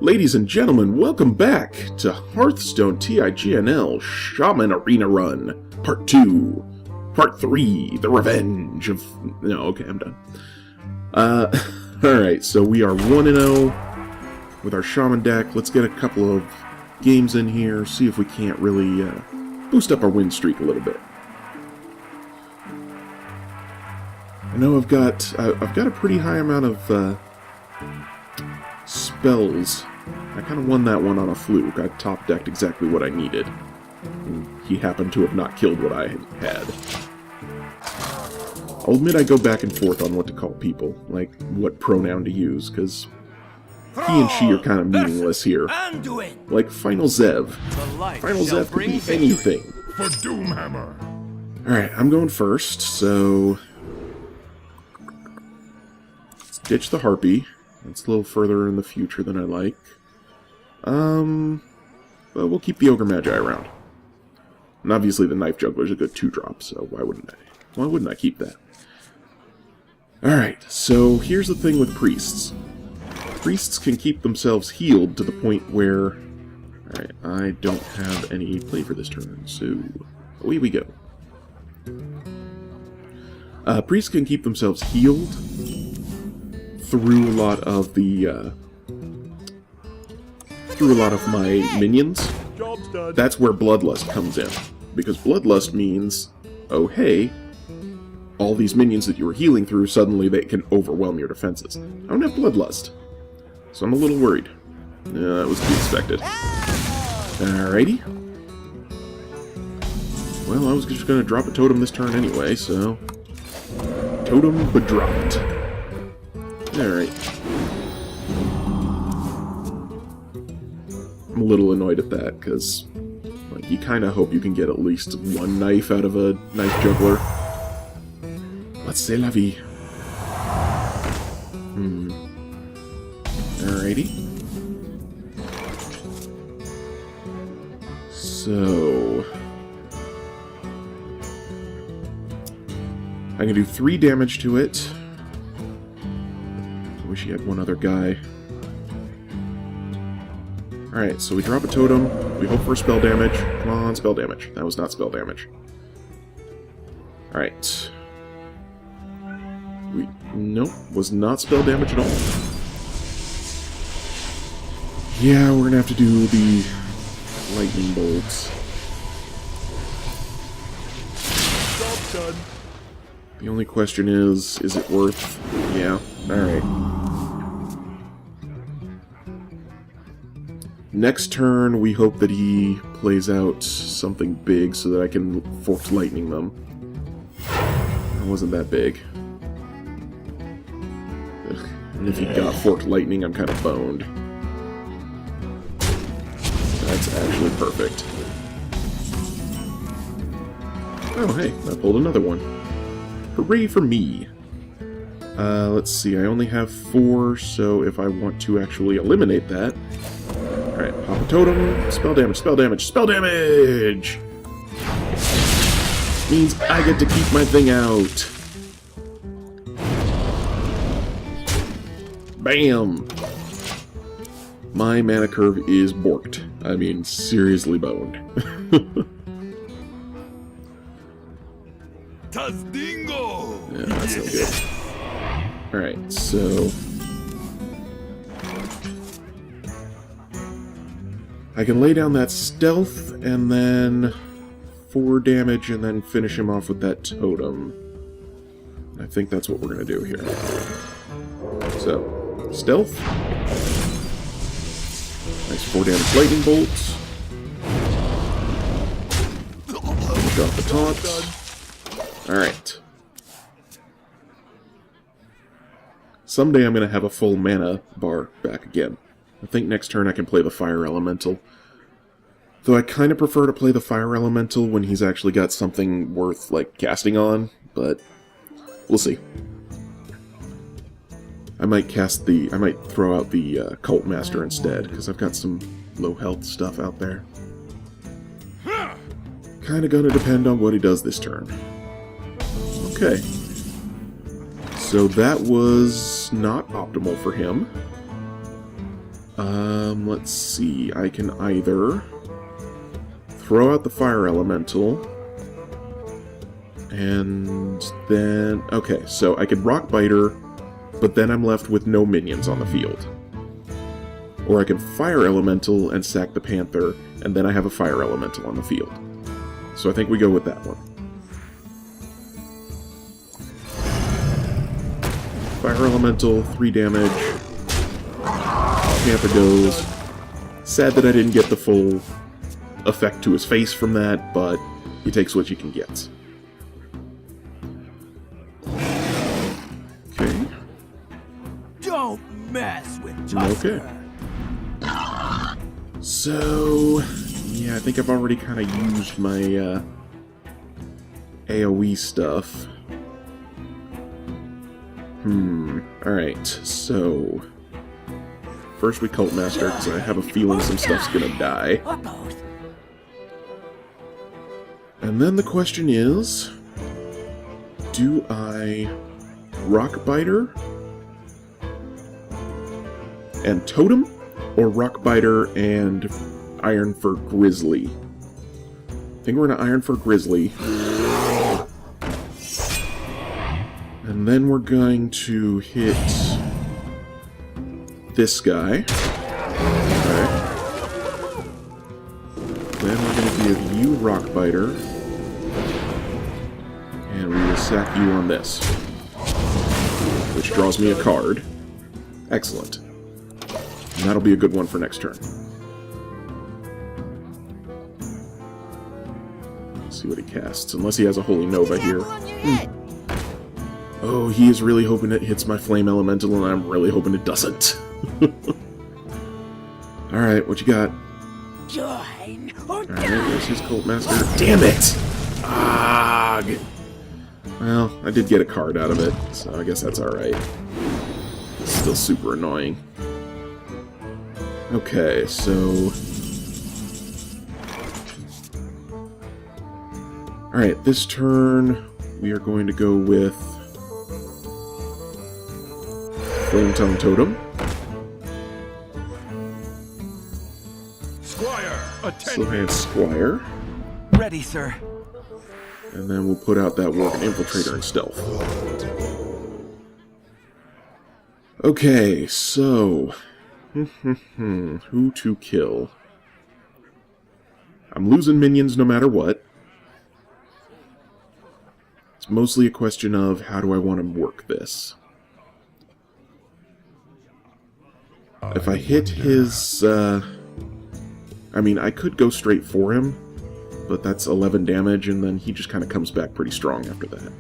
Ladies and gentlemen, welcome back to Hearthstone TIGNL Shaman Arena Run, Part 2. Part 3, The Revenge of... No, okay, I'm done. Alright, so we are 1-0 with our Shaman deck. Let's get a couple of games in here, see if we can't really boost up our win streak a little bit. I know I've got a pretty high amount of spells. I kind of won that one on a fluke. I top-decked exactly what I needed. And he happened to have not killed what I had. I'll admit I go back and forth on what to call people, like what pronoun to use, because he and she are kind of meaningless here. Like Final Zev. Final Zev could be anything. For Doomhammer. Alright, I'm going first, so... let's ditch the Harpy. It's a little further in the future than I like. But we'll keep the Ogre Magi around. And obviously the Knife Juggler's a good 2-drop, so why wouldn't I keep that? Alright, so here's the thing with Priests. Priests can keep themselves healed to the point where... Alright, I don't have any play for this turn, so away we go. Priests can keep themselves healed through a lot of the, through a lot of my minions. Job's done. That's where bloodlust comes in. Because bloodlust means, oh hey, all these minions that you were healing through, suddenly they can overwhelm your defenses. I don't have bloodlust, so I'm a little worried. That was to be expected. Alrighty. Well, I was just going to drop a totem this turn anyway, so... Totem but dropped. Alright. I'm a little annoyed at that, because like, you kind of hope you can get at least one knife out of a Knife Juggler. But c'est la vie. Alrighty. So... I can do 3 damage to it. I wish he had one other guy. Alright, so we drop a totem. We hope for spell damage. Come on, spell damage. That was not spell damage. Alright. Nope, was not spell damage at all. Yeah, we're gonna have to do the lightning bolts. Job's done. The only question is it worth... Yeah, alright. Next turn, we hope that he plays out something big so that I can Forked Lightning them. It wasn't that big. Ugh. And if he got Forked Lightning, I'm kind of boned. That's actually perfect. Oh, hey, I pulled another one. Hooray for me! Let's see, I only have 4, so if I want to actually eliminate that... Alright, pop a totem, spell damage, spell damage, spell damage! Means I get to keep my thing out. Bam! My mana curve is borked. I mean, seriously boned. TIGNL! Yeah, that's no good. Alright, so... I can lay down that stealth, and then 4 damage, and then finish him off with that totem. I think that's what we're going to do here. So, stealth. Nice 4 damage lightning bolts. Drop the taunts. Alright. Someday I'm going to have a full mana bar back again. I think next turn I can play the Fire Elemental. Though I kind of prefer to play the Fire Elemental when he's actually got something worth, like, casting on, but we'll see. I might throw out the Cult Master instead, because I've got some low health stuff out there. Kinda gonna depend on what he does this turn. Okay. So that was not optimal for him. Let's see. I can either throw out the fire elemental, and then... Okay, so I could rock biter, but then I'm left with no minions on the field. Or I can fire elemental and sack the panther, and then I have a fire elemental on the field. So I think we go with that one. Fire elemental, 3 damage. Panther goes. Sad that I didn't get the full effect to his face from that, but he takes what you can get. Okay. Don't mess with Tusker. Okay. So, yeah, I think I've already kind of used my AoE stuff. Alright, so... First we Cult Master, because I have a feeling some stuff's gonna die. And then the question is... Do I Rock Biter and Totem? Or Rock Biter and Iron for Grizzly? I think we're gonna Iron for Grizzly. And then we're going to hit this guy. Okay. Then we're going to give you Rock Biter. And we will sack you on this. Which draws me a card. Excellent. And that'll be a good one for next turn. Let's see what he casts. Unless he has a Holy Nova here. Oh, he is really hoping it hits my Flame Elemental, and I'm really hoping it doesn't. Alright, what you got? Alright, there's his Cult Master. Damn it! Agh! Well, I did get a card out of it, so I guess that's alright. It's still super annoying. Okay, so... Alright, this turn we are going to go with Flame Tongue Totem. Squire, Still hand Squire. Ready, sir. And then we'll put out that Worgen Infiltrator and Stealth. Okay, so... who to kill? I'm losing minions no matter what. It's mostly a question of how do I want to work this. If I hit his... I mean, I could go straight for him, but that's 11 damage, and then he just kind of comes back pretty strong after that.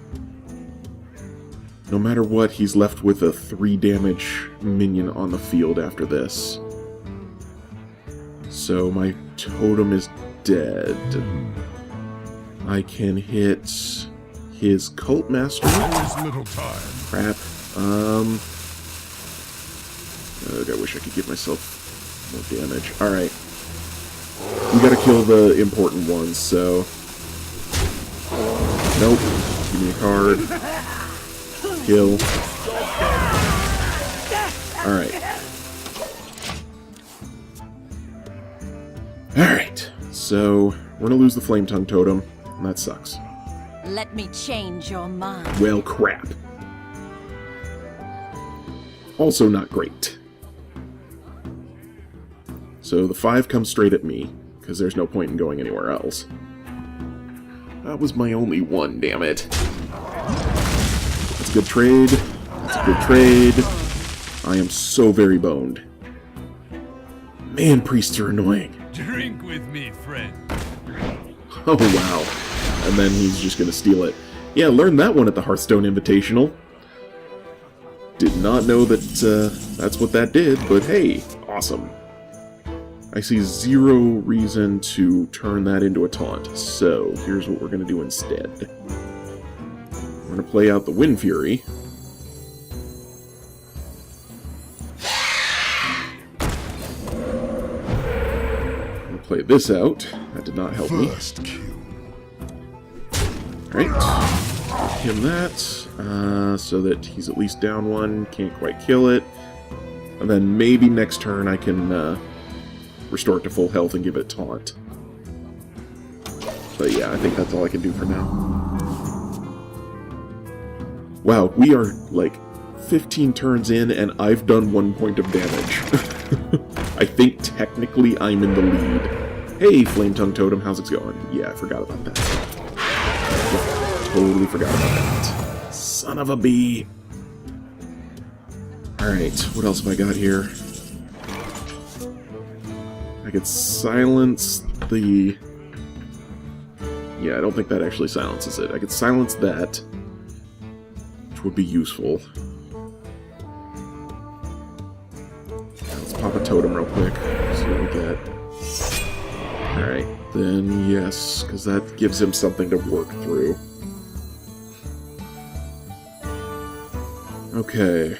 No matter what, he's left with a 3 damage minion on the field after this. So my totem is dead. I can hit his Cult Master. There's little time. Crap. I wish I could give myself more damage. Alright. We gotta kill the important ones, so... Nope. Give me a card. Kill. Alright. Alright. So, we're gonna lose the Flame Tongue Totem, and that sucks. Let me change your mind. Well, crap. Also not great. So the 5 comes straight at me, because there's no point in going anywhere else. That was my only 1, damn it. That's a good trade. That's a good trade. I am so very boned. Man, priests are annoying. Drink with me, friend. Oh, wow. And then he's just going to steal it. Yeah, learned that one at the Hearthstone Invitational. Did not know that that's what that did, but hey, awesome. I see 0 reason to turn that into a taunt, so here's what we're going to do instead. We're going to play out the Wind Fury. I'm going to play this out. That did not help me. Alright, him that, so that he's at least down 1, can't quite kill it. And then maybe next turn I can restore it to full health and give it taunt. But yeah, I think that's all I can do for now. Wow, we are like 15 turns in and I've done 1 point of damage. I think technically I'm in the lead. Hey, Flame Tongue Totem, how's it going? Yeah, I forgot about that. Yeah, totally forgot about that. Son of a bee. Alright, what else have I got here? I could silence the... Yeah, I don't think that actually silences it. I could silence that, which would be useful. Let's pop a totem real quick, see what we get. Alright, then yes, because that gives him something to work through. Okay.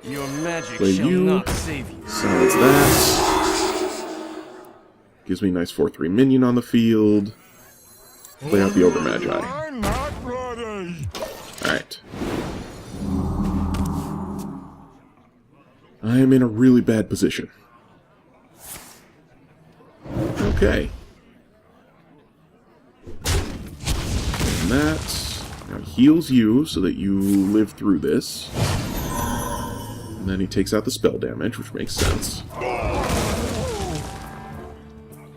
Your magic Play shall you. not save you. Silence that. Gives me a nice 4/3 minion on the field. Play out the Ogre Magi. I'm not ready. Alright. I am in a really bad position. Okay. And that now heals you so that you live through this. And then he takes out the spell damage, which makes sense.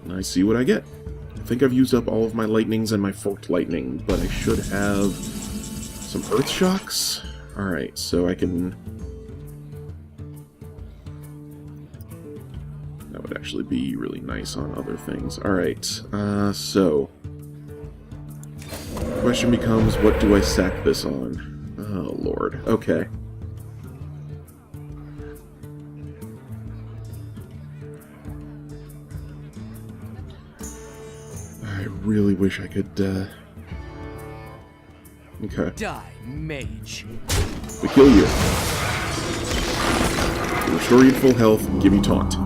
And I see what I get. I think I've used up all of my lightnings and my forked lightning, but I should have some earth shocks. Alright, so I can... That would actually be really nice on other things. Alright, so... The question becomes, what do I sack this on? Oh, Lord. Okay. I really wish I could, Okay. Die, mage. We kill you. We restore you to full health and give you taunt.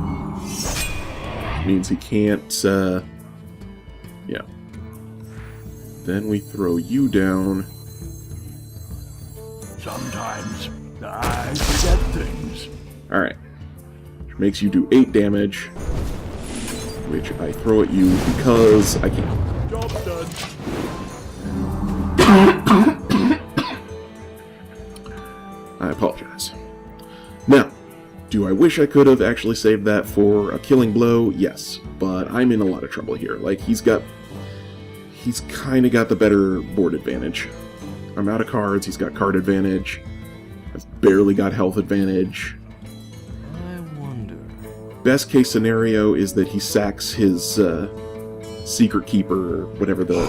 Means he can't, yeah. Then we throw you down. Sometimes I forget things. Alright. Which makes you do 8 damage. Which I throw at you because I can. Job done. I apologize. Now, do I wish I could have actually saved that for a killing blow? Yes, but I'm in a lot of trouble here. Like, he's kind of got the better board advantage. I'm out of cards, he's got card advantage. I've barely got health advantage. I wonder. Best case scenario is that he sacks his Secret Keeper, or whatever the...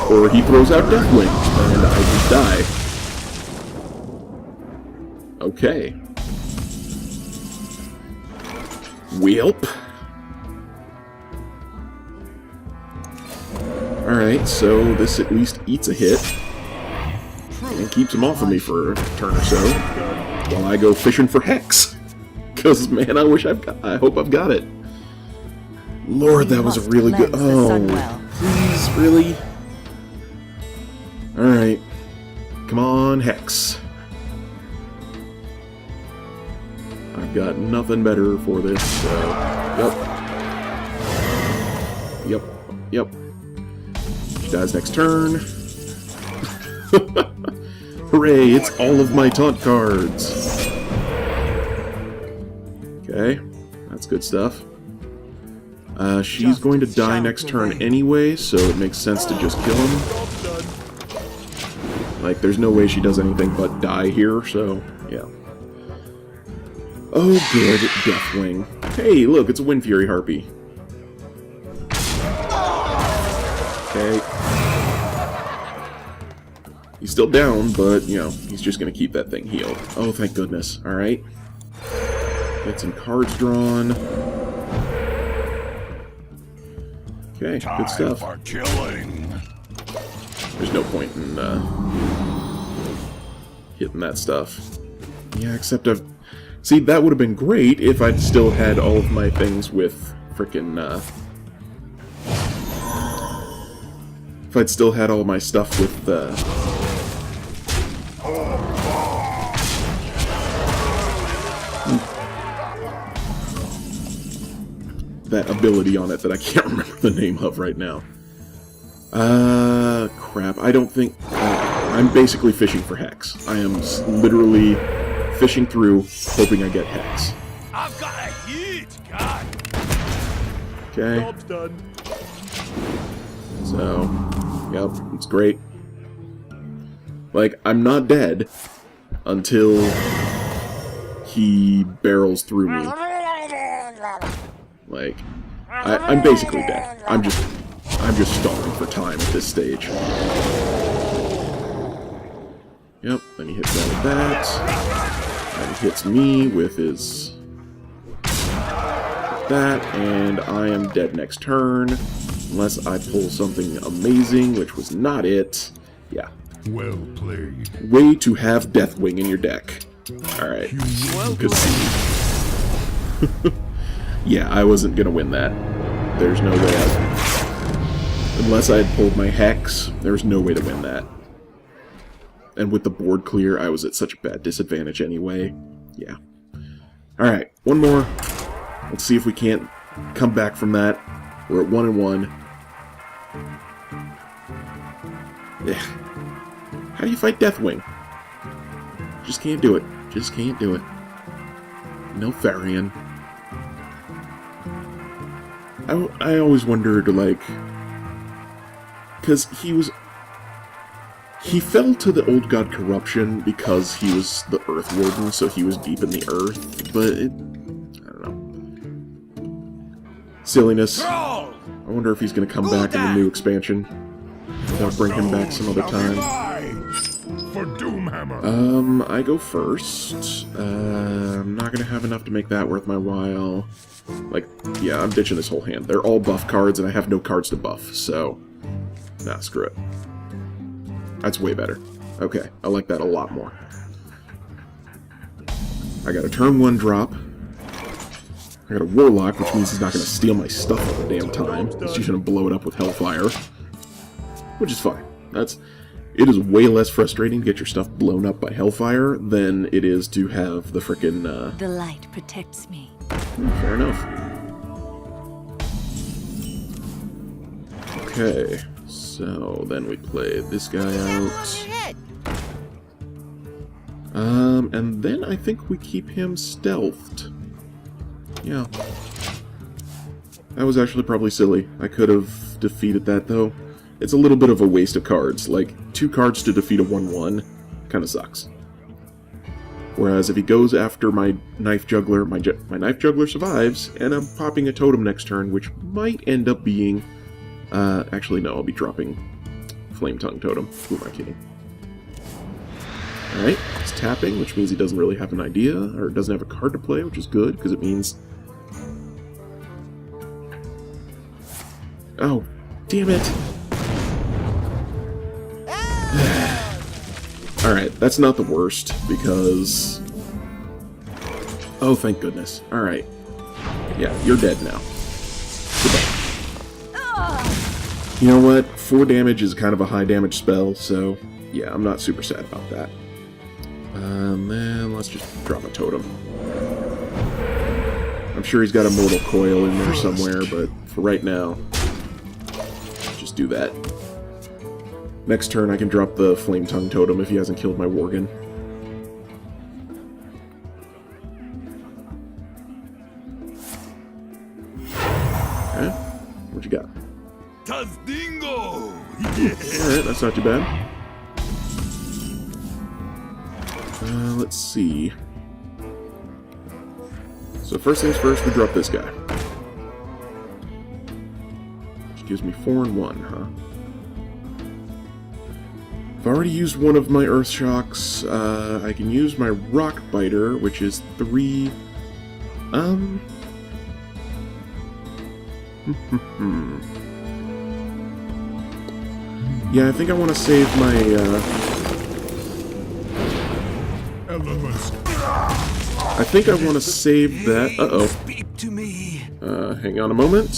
Or he throws out Deathwing, and I just die. Okay. Welp. Alright, so this at least eats a hit. And keeps him off of me for a turn or so. While I go fishing for Hex. Because, man, I hope I've got it. Lord, that was a really good... Oh, please, really? Alright. Come on, Hex. I've got nothing better for this, so... Yep. She dies next turn. Hooray, it's all of my taunt cards! Okay, that's good stuff. She's going to die next turn anyway, so it makes sense to just kill him. Like, there's no way she does anything but die here, so, yeah. Oh, good, Deathwing. Hey, look, it's a Wind Fury Harpy. Okay. He's still down, but, you know, he's just gonna keep that thing healed. Oh, thank goodness. Alright. Get some cards drawn. Okay, good stuff. For killing. There's no point in, hitting that stuff. Yeah, except I've... See, that would have been great if I'd still had all of my things with frickin', if I'd still had all my stuff with, that ability on it that I can't remember the name of right now. Crap. I don't think... I'm basically fishing for Hex. I am literally fishing through, hoping I get Hex. I've got a huge card. Okay. Job's done. So, yep, it's great. Like, I'm not dead until he barrels through me. Like, I'm basically dead. I'm just stalling for time at this stage. Yep, then he hits that with that. And he hits me with his... that, and I am dead next turn. Unless I pull something amazing, which was not it. Yeah. Well played. Way to have Deathwing in your deck. Alright. Yeah, I wasn't gonna win that. There's no way unless I had pulled my Hex, there's no way to win that. And with the board clear, I was at such a bad disadvantage anyway. Yeah. Alright, one more. Let's see if we can't come back from that. We're at 1-1. Yeah. How do you fight Deathwing? Just can't do it. Just can't do it. No Therian. I always wondered, like... Because he fell to the Old God Corruption because he was the Earth Warden, so he was deep in the Earth, but I don't know. Silliness. I wonder if he's going to come back in the new expansion. Maybe I'll bring him back some other time. For Doomhammer. I go first. I'm not going to have enough to make that worth my while. Like, yeah, I'm ditching this whole hand. They're all buff cards, and I have no cards to buff, so... Nah, screw it. That's way better. Okay, I like that a lot more. I got a turn 1 drop. I got a Warlock, which means he's not going to steal my stuff all the damn time. He's just going to blow it up with Hellfire. Which is fine. It is way less frustrating to get your stuff blown up by Hellfire than it is to have the frickin', The light protects me. Fair enough. Okay, so then we play this guy out. And then I think we keep him stealthed. Yeah. That was actually probably silly. I could have defeated that, though. It's a little bit of a waste of cards. Like, 2 cards to defeat a 1/1 kind of sucks. Whereas if he goes after my Knife Juggler, my Knife Juggler survives, and I'm popping a totem next turn, which might end up being... actually, no, I'll be dropping Flame Tongue Totem. Who am I kidding? Alright, he's tapping, which means he doesn't really have an idea, or doesn't have a card to play, which is good, because it means... Oh, damn it! Alright, that's not the worst, because... Oh, thank goodness. Alright. Yeah, you're dead now. Goodbye. You know what? 4 damage is kind of a high damage spell, so... Yeah, I'm not super sad about that. And then let's just drop a totem. I'm sure he's got a Mortal Coil in there somewhere, but for right now... Just do that. Next turn I can drop the Flame Tongue Totem if he hasn't killed my Worgen. Okay, what you got? TIGNL. Alright, that's not too bad. Let's see. So first things first, we drop this guy. Which gives me 4 and 1, huh? I've already used one of my Earth Shocks. I can use my Rock Biter, which is 3... Yeah, I think I want to save my, Elements. I think I want to save that... Uh-oh. Speak to me. Hang on a moment.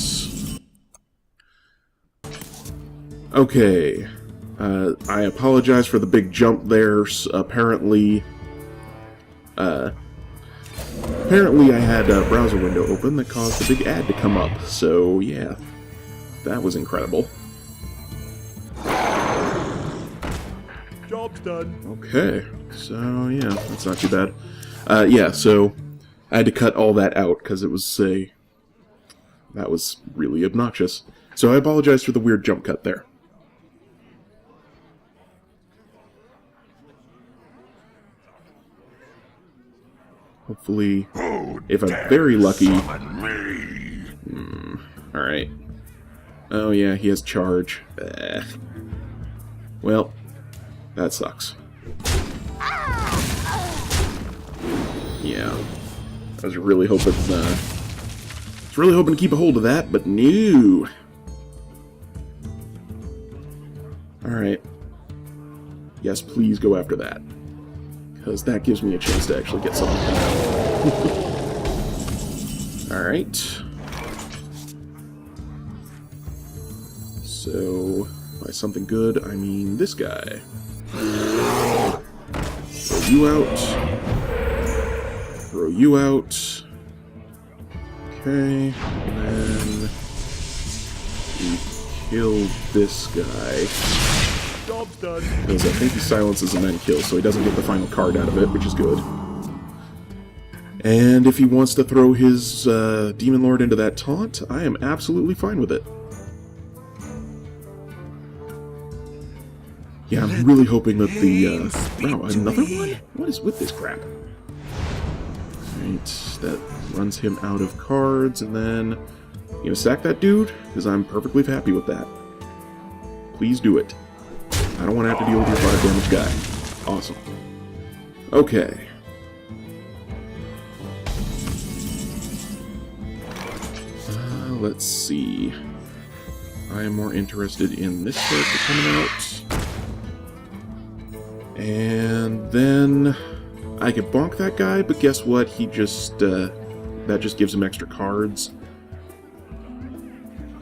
Okay. I apologize for the big jump there. Apparently, Apparently I had a browser window open that caused a big ad to come up, so yeah. That was incredible. Job's done. Okay, so yeah, that's not too bad. Yeah, so I had to cut all that out because it was that was really obnoxious. So I apologize for the weird jump cut there. Hopefully, if I'm very lucky... Alright. Oh yeah, he has charge. Well, that sucks. Yeah. I was really hoping to keep a hold of that, but no. Alright. Yes, please go after that. Because that gives me a chance to actually get something done. Alright. So, by something good, I mean this guy. Throw you out. Throw you out. Okay, and then we kill this guy. Job's done. Because I think he silences and then kills, so he doesn't get the final card out of it, which is good. And if he wants to throw his Demon Lord into that taunt, I am absolutely fine with it. Yeah, I'm really hoping that the... wow, another one? What is with this crap? Alright, that runs him out of cards, and then... You gonna sack that dude? Because I'm perfectly happy with that. Please do it. I don't want to have to deal with your 5 damage guy. Awesome. Okay. Let's see. I am more interested in this character coming out. And then I could bonk that guy, but guess what? He just, that just gives him extra cards.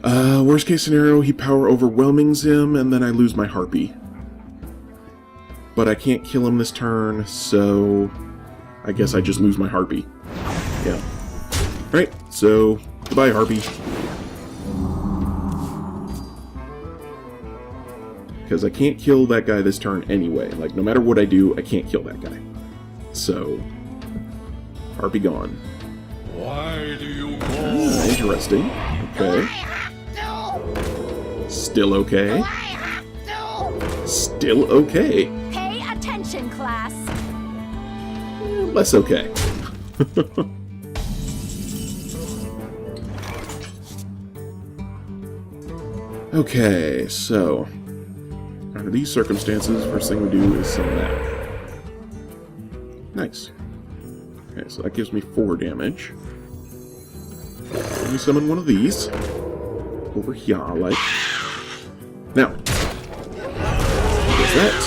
Worst case scenario, he power overwhelmings him, and then I lose my Harpy. But I can't kill him this turn, so I guess I just lose my Harpy. Yeah. Alright, so goodbye, Harpy. Because I can't kill that guy this turn anyway. Like, no matter what I do, I can't kill that guy. So, Harpy gone. Why do you go? Interesting. Okay. Still okay. Still okay. Pay attention, class. Less okay. Okay, so under these circumstances, first thing we do is summon that. Nice. Okay, so that gives me 4 damage. Let me summon one of these over here, like. Now, she does that.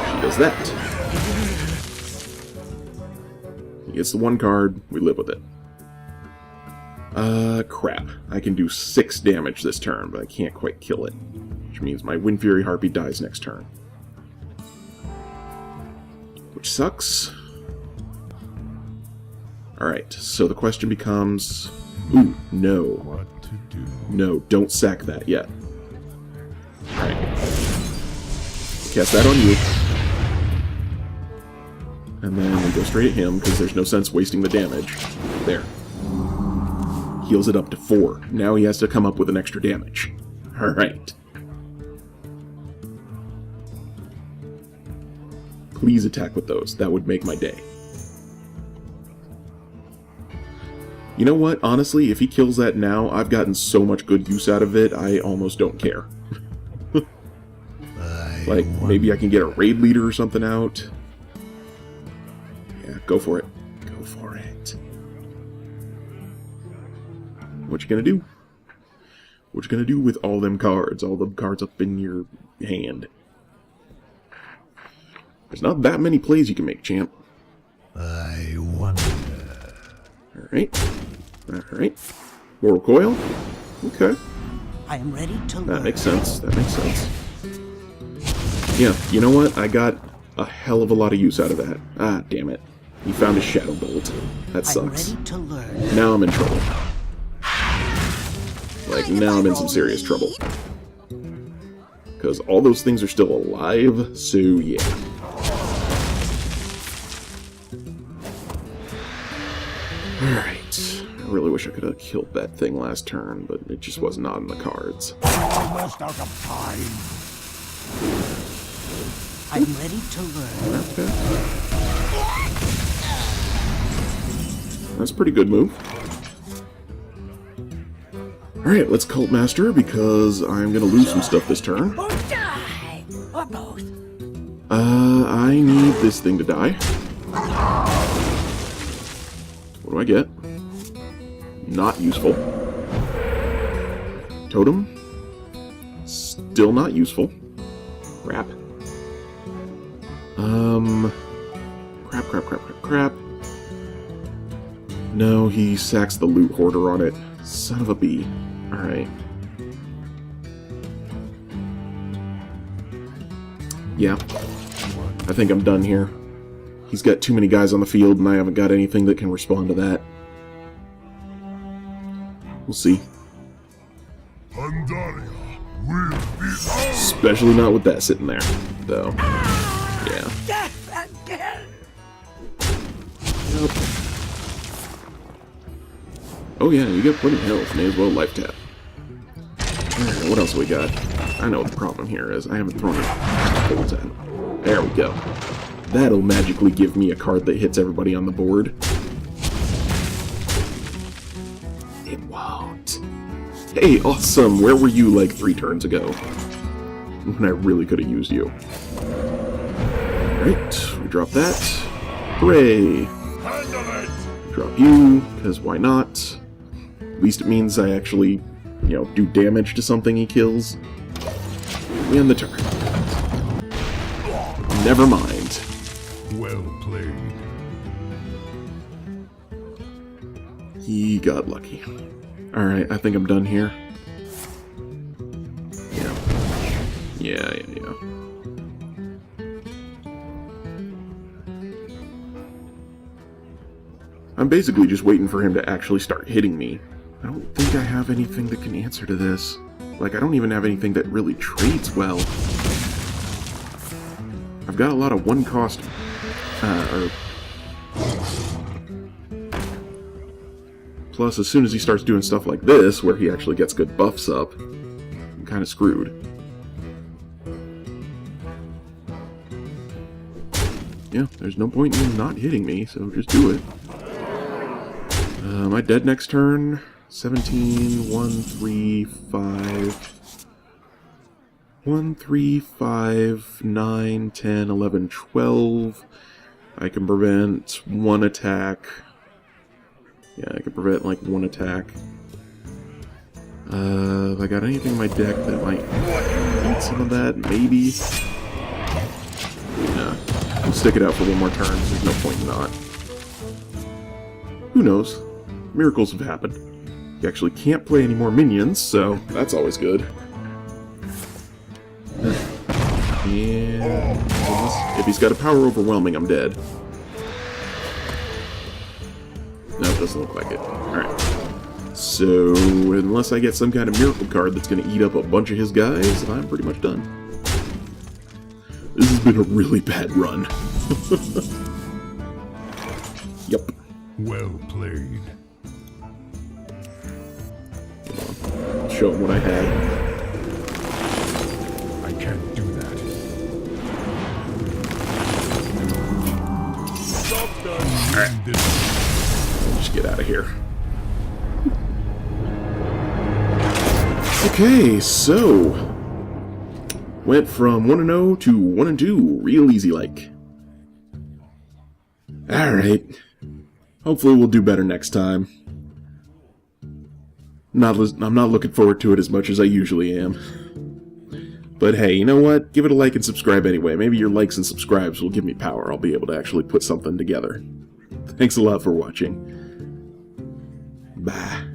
She does that. He gets the 1 card, we live with it. Crap. I can do 6 damage this turn, but I can't quite kill it. Which means my Wind Fury Harpy dies next turn. Which sucks. Alright, so the question becomes... Ooh, no. What to do? No, don't sack that yet. Alright. Cast that on you. And then we go straight at him, because there's no sense wasting the damage. There. Heals it up to 4. Now he has to come up with an extra damage. Alright. Please attack with those. That would make my day. You know what? Honestly, if he kills that now, I've gotten so much good use out of it, I almost don't care. Like, maybe I can get a raid leader or something out. Yeah, go for it. Go for it. What you gonna do? What you gonna do with all them cards? All them cards up in your hand. There's not that many plays you can make, champ. I wonder. Alright. Alright. Moral Coil? Okay. I am ready to learn. That makes sense. That makes sense. Yeah, you know what? I got a hell of a lot of use out of that. Ah, damn it. He found a Shadow Bolt. That I'm sucks. ready to learn. Now I'm in trouble. Like, now I'm in some serious trouble. Because all those things are still alive, so yeah. Alright. I really wish I could have killed that thing last turn, but it just was not in the cards. Almost out of time. I'm ready to learn. Okay. That's a pretty good move. Alright, let's Cult Master, because I'm gonna lose some stuff this turn. Or die. Or both. I need this thing to die. What do I get? Not useful. Totem. Still not useful. Crap. Crap. No, he sacks the loot hoarder on it. Son of a bee. Alright. Yeah. I think I'm done here. He's got too many guys on the field, and I haven't got anything that can respond to that. We'll see. Pandaria will be ours. Especially not with that sitting there, though. Yeah. Death again. Nope. Oh yeah, you got plenty of health. May as well life tap. Alright, what else we got? I know what the problem here is. I haven't thrown a bolt at him. There we go. That'll magically give me a card that hits everybody on the board. It won't. Hey, awesome! Where were you like 3 turns ago? When I really could have used you. Alright, we drop that. Hooray! Handle it. Drop you, because why not? At least it means I actually, you know, do damage to something he kills. We end the turn. Never mind. Well played. He got lucky. Alright, I think I'm done here. Yeah. I'm basically just waiting for him to actually start hitting me. I don't think I have anything that can answer to this. Like, I don't even have anything that really trades well. I've got a lot of one-cost, Plus, as soon as he starts doing stuff like this, where he actually gets good buffs up, I'm kind of screwed. Yeah, there's no point in not hitting me, so just do it. Am I dead next turn? 17, 1, 3, 5... 1, 3, 5, 9, 10, 11, 12. I can prevent 1 attack. Yeah, I can prevent, like, 1 attack. Have I got anything in my deck that might eat some of that? Maybe? Yeah. I'll stick it out for 1 more turn. There's no point in not. Who knows? Miracles have happened. You actually can't play any more minions, so that's always good. And if he's got a power overwhelming, I'm dead. No, it doesn't look like it. Alright. So, unless I get some kind of miracle card that's going to eat up a bunch of his guys, I'm pretty much done. This has been a really bad run. Yep. Well played. Show him what I had. I can't do that. Stop that. Just get out of here. Okay, so went from 1-0 to 1-2, real easy like. Alright. Hopefully we'll do better next time. I'm not looking forward to it as much as I usually am. But hey, you know what? Give it a like and subscribe anyway. Maybe your likes and subscribes will give me power. I'll be able to actually put something together. Thanks a lot for watching. Bye.